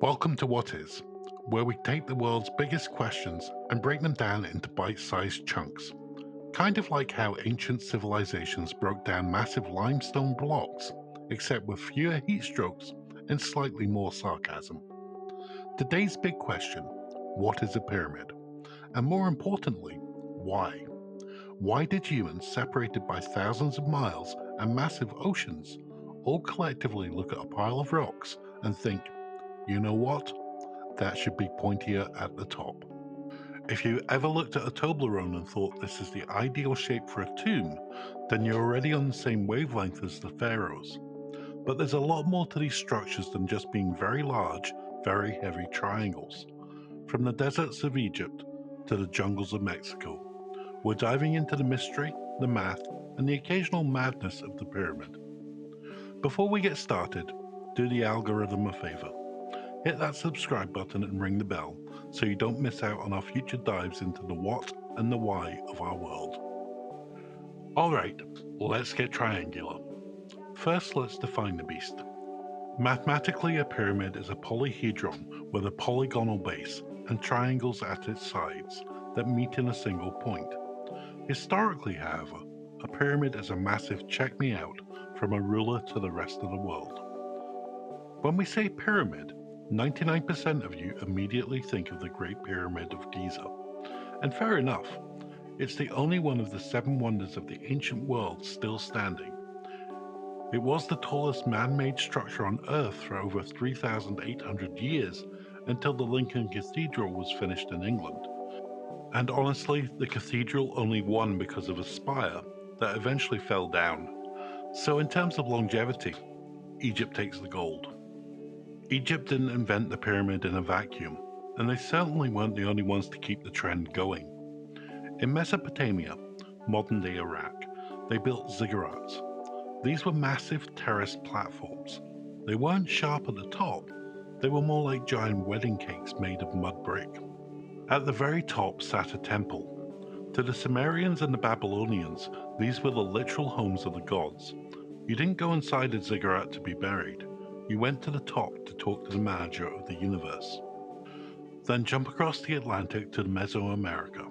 Welcome to What Is, where we take the world's biggest questions and break them down into bite-sized chunks. Kind of like how ancient civilizations broke down massive limestone blocks, except with fewer heat strokes and slightly more sarcasm. Today's big question: what is a pyramid? And more importantly, why? Why did humans, separated by thousands of miles and massive oceans, all collectively look at a pile of rocks and think, you know what? That should be pointier at the top. If you ever looked at a Toblerone and thought this is the ideal shape for a tomb, then you're already on the same wavelength as the Pharaohs. But there's a lot more to these structures than just being very large, very heavy triangles. From the deserts of Egypt to the jungles of Mexico, we're diving into the mystery, the math, and the occasional madness of the pyramid. Before we get started, do the algorithm a favor. Hit that subscribe button and ring the bell so you don't miss out on our future dives into the what and the why of our world. Alright, let's get triangular. First, let's define the beast. Mathematically, a pyramid is a polyhedron with a polygonal base and triangles at its sides that meet in a single point. Historically, however, a pyramid is a massive check me out from a ruler to the rest of the world. When we say pyramid, 99% of you immediately think of the Great Pyramid of Giza. And fair enough, it's the only one of the 7 wonders of the ancient world still standing. It was the tallest man-made structure on Earth for over 3,800 years until the Lincoln Cathedral was finished in England. And honestly, the cathedral only won because of a spire that eventually fell down. So in terms of longevity, Egypt takes the gold. Egypt didn't invent the pyramid in a vacuum, and they certainly weren't the only ones to keep the trend going. In Mesopotamia, modern-day Iraq, they built ziggurats. These were massive terraced platforms. They weren't sharp at the top, they were more like giant wedding cakes made of mud brick. At the very top sat a temple. To the Sumerians and the Babylonians, these were the literal homes of the gods. You didn't go inside a ziggurat to be buried. You went to the top to talk to the manager of the universe. Then jump across the Atlantic to Mesoamerica.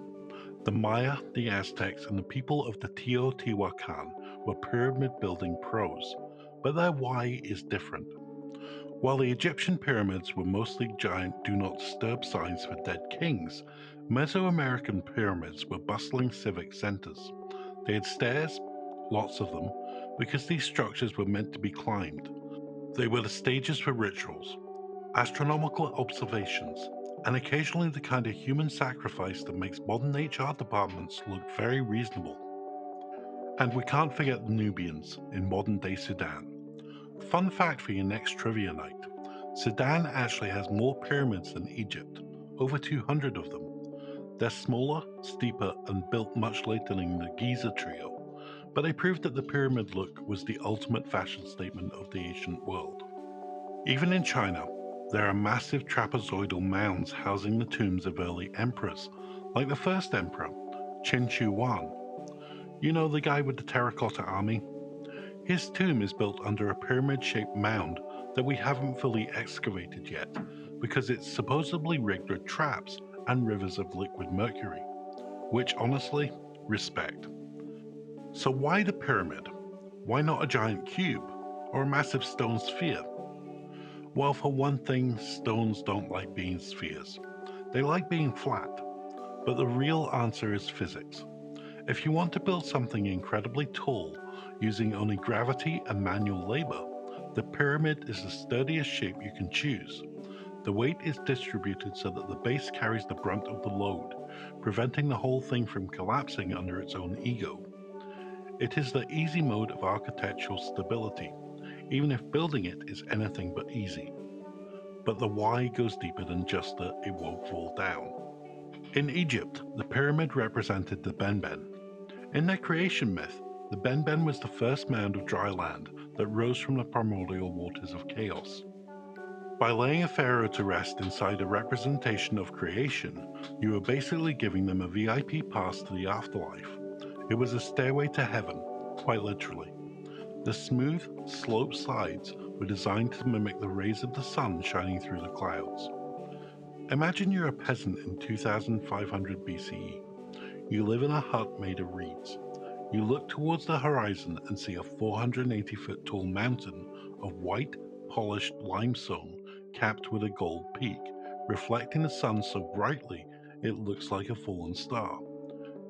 The Maya, the Aztecs, and the people of the Teotihuacan were pyramid building pros, but their why is different. While the Egyptian pyramids were mostly giant do not disturb signs for dead kings, Mesoamerican pyramids were bustling civic centers. They had stairs, lots of them, because these structures were meant to be climbed. They were the stages for rituals, astronomical observations, and occasionally the kind of human sacrifice that makes modern HR departments look very reasonable. And we can't forget the Nubians in modern-day Sudan. Fun fact for your next trivia night: Sudan actually has more pyramids than Egypt, over 200 of them. They're smaller, steeper, and built much later than the Giza trio, but they proved that the pyramid look was the ultimate fashion statement of the ancient world. Even in China, there are massive trapezoidal mounds housing the tombs of early emperors, like the first emperor, Qin Shi Huang. You know, the guy with the terracotta army? His tomb is built under a pyramid-shaped mound that we haven't fully excavated yet, because it's supposedly rigged with traps and rivers of liquid mercury, which honestly, respect. So why the pyramid? Why not a giant cube or a massive stone sphere? Well, for one thing, stones don't like being spheres. They like being flat. But the real answer is physics. If you want to build something incredibly tall using only gravity and manual labor, the pyramid is the sturdiest shape you can choose. The weight is distributed so that the base carries the brunt of the load, preventing the whole thing from collapsing under its own ego. It is the easy mode of architectural stability, even if building it is anything but easy. But the why goes deeper than just the it won't fall down. In Egypt, the pyramid represented the Benben. In their creation myth, the Benben was the first mound of dry land that rose from the primordial waters of chaos. By laying a pharaoh to rest inside a representation of creation, you were basically giving them a VIP pass to the afterlife. It was a stairway to heaven, quite literally. The smooth, sloped sides were designed to mimic the rays of the sun shining through the clouds. Imagine you're a peasant in 2500 BCE. You live in a hut made of reeds. You look towards the horizon and see a 480-foot tall mountain of white, polished limestone capped with a gold peak, reflecting the sun so brightly it looks like a fallen star.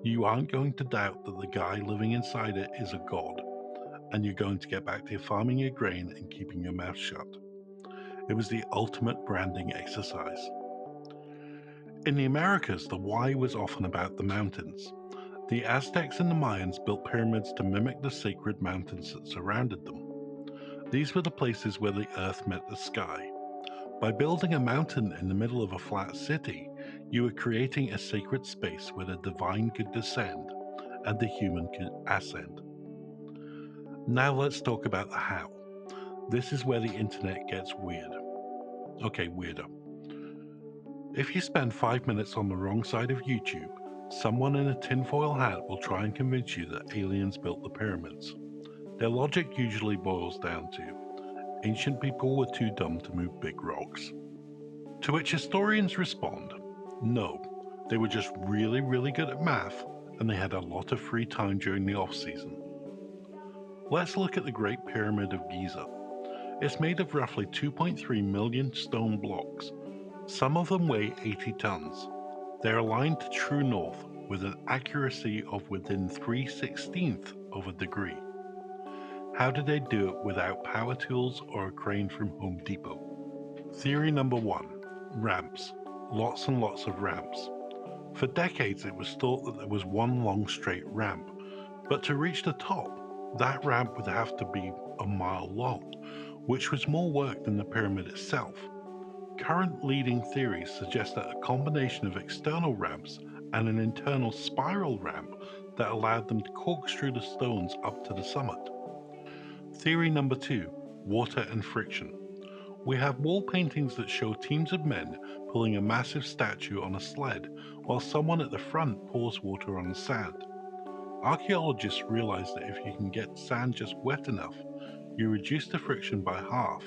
You aren't going to doubt that the guy living inside it is a god, and you're going to get back to farming your grain and keeping your mouth shut. It was the ultimate branding exercise. In the Americas, the why was often about the mountains. The Aztecs and the Mayans built pyramids to mimic the sacred mountains that surrounded them. These were the places where the earth met the sky. By building a mountain in the middle of a flat city, you were creating a sacred space where the divine could descend and the human could ascend. Now let's talk about the how. This is where the internet gets weird. Okay, weirder. If you spend 5 minutes on the wrong side of YouTube, someone in a tinfoil hat will try and convince you that aliens built the pyramids. Their logic usually boils down to ancient people were too dumb to move big rocks. To which historians respond, no, they were just really good at math and they had a lot of free time during the off-season. Let's look at the Great Pyramid of Giza. It's made of roughly 2.3 million stone blocks. Some of them weigh 80 tons. They're aligned to true north with an accuracy of within 3/16 of a degree. How did they do it without power tools or a crane from Home Depot? Theory number 1. Ramps. Lots and lots of ramps. For decades it was thought that there was one long straight ramp, but to reach the top, that ramp would have to be a mile long, which was more work than the pyramid itself. Current leading theories suggest that a combination of external ramps and an internal spiral ramp that allowed them to corkscrew the stones up to the summit. Theory number 2. Water and friction. We have wall paintings that show teams of men pulling a massive statue on a sled while someone at the front pours water on the sand. Archaeologists realize that if you can get sand just wet enough, you reduce the friction by half.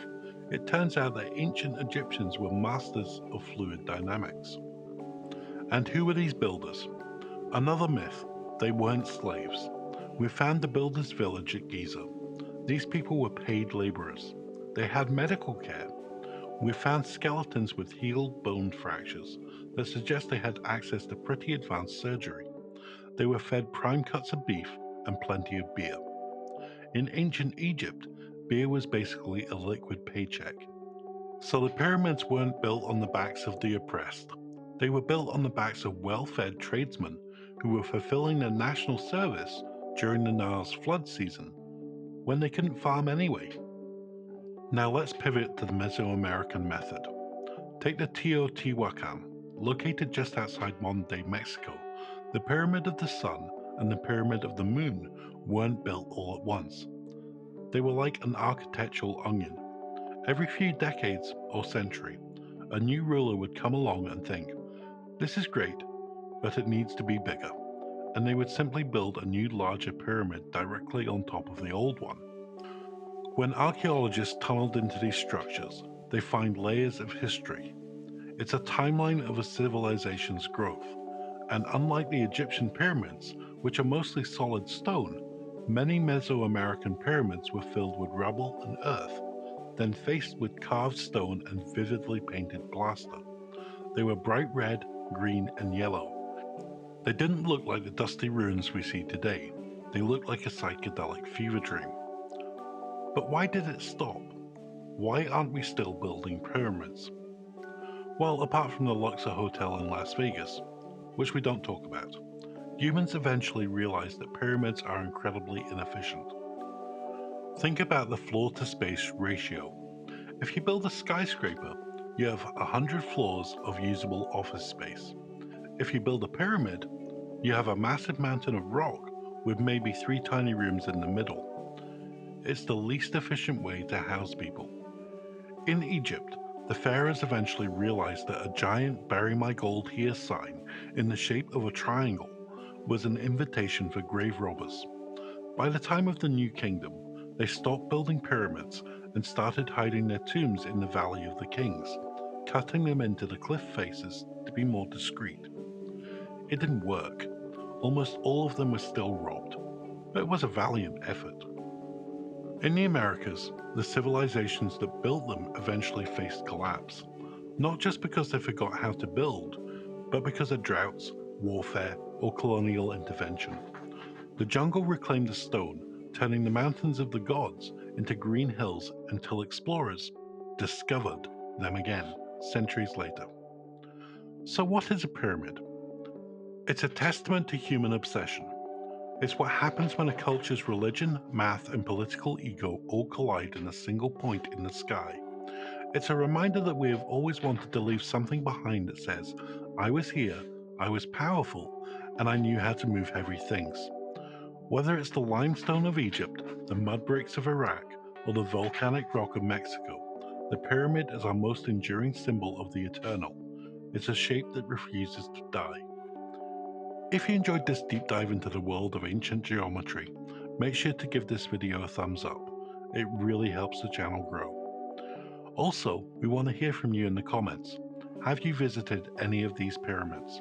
It turns out that ancient Egyptians were masters of fluid dynamics. And who were these builders? Another myth, they weren't slaves. We found the builders' village at Giza. These people were paid laborers. They had medical care. We found skeletons with healed bone fractures that suggest they had access to pretty advanced surgery. They were fed prime cuts of beef and plenty of beer. In ancient Egypt, beer was basically a liquid paycheck. So the pyramids weren't built on the backs of the oppressed. They were built on the backs of well-fed tradesmen who were fulfilling their national service during the Nile's flood season, when they couldn't farm anyway. Now let's pivot to the Mesoamerican method. Take the Teotihuacan, located just outside modern-day Mexico. The Pyramid of the Sun and the Pyramid of the Moon weren't built all at once. They were like an architectural onion. Every few decades or century, a new ruler would come along and think, this is great, but it needs to be bigger, and they would simply build a new larger pyramid directly on top of the old one. When archaeologists tunneled into these structures, they find layers of history. It's a timeline of a civilization's growth, and unlike the Egyptian pyramids, which are mostly solid stone, many Mesoamerican pyramids were filled with rubble and earth, then faced with carved stone and vividly painted plaster. They were bright red, green, and yellow. They didn't look like the dusty ruins we see today. They looked like a psychedelic fever dream. But why did it stop? Why aren't we still building pyramids? Well, apart from the Luxor Hotel in Las Vegas, which we don't talk about, humans eventually realized that pyramids are incredibly inefficient. Think about the floor-to-space ratio. If you build a skyscraper, you have 100 floors of usable office space. If you build a pyramid, you have a massive mountain of rock with maybe 3 tiny rooms in the middle. It's the least efficient way to house people. In Egypt, the pharaohs eventually realized that a giant "Bury my gold here" sign in the shape of a triangle was an invitation for grave robbers. By the time of the New Kingdom, they stopped building pyramids and started hiding their tombs in the Valley of the Kings, cutting them into the cliff faces to be more discreet. It didn't work. Almost all of them were still robbed, but it was a valiant effort. In the Americas, the civilizations that built them eventually faced collapse, not just because they forgot how to build, but because of droughts, warfare, or colonial intervention. The jungle reclaimed the stone, turning the mountains of the gods into green hills until explorers discovered them again centuries later. So, what is a pyramid? It's a testament to human obsession. It's what happens when a culture's religion, math, and political ego all collide in a single point in the sky. It's a reminder that we have always wanted to leave something behind that says, I was here, I was powerful, and I knew how to move heavy things. Whether it's the limestone of Egypt, the mud bricks of Iraq, or the volcanic rock of Mexico, the pyramid is our most enduring symbol of the eternal. It's a shape that refuses to die. If you enjoyed this deep dive into the world of ancient geometry, make sure to give this video a thumbs up. It really helps the channel grow. Also, we want to hear from you in the comments. Have you visited any of these pyramids?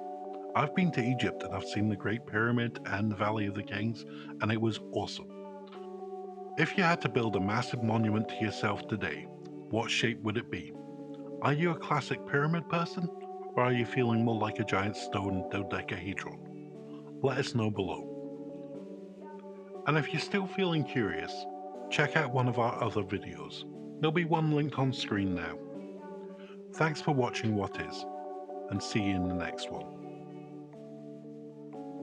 I've been to Egypt and I've seen the Great Pyramid and the Valley of the Kings, and it was awesome. If you had to build a massive monument to yourself today, what shape would it be? Are you a classic pyramid person, or are you feeling more like a giant stone dodecahedron? Let us know below. And if you're still feeling curious, check out one of our other videos. There'll be one linked on screen now. Thanks for watching What Is, and see you in the next one.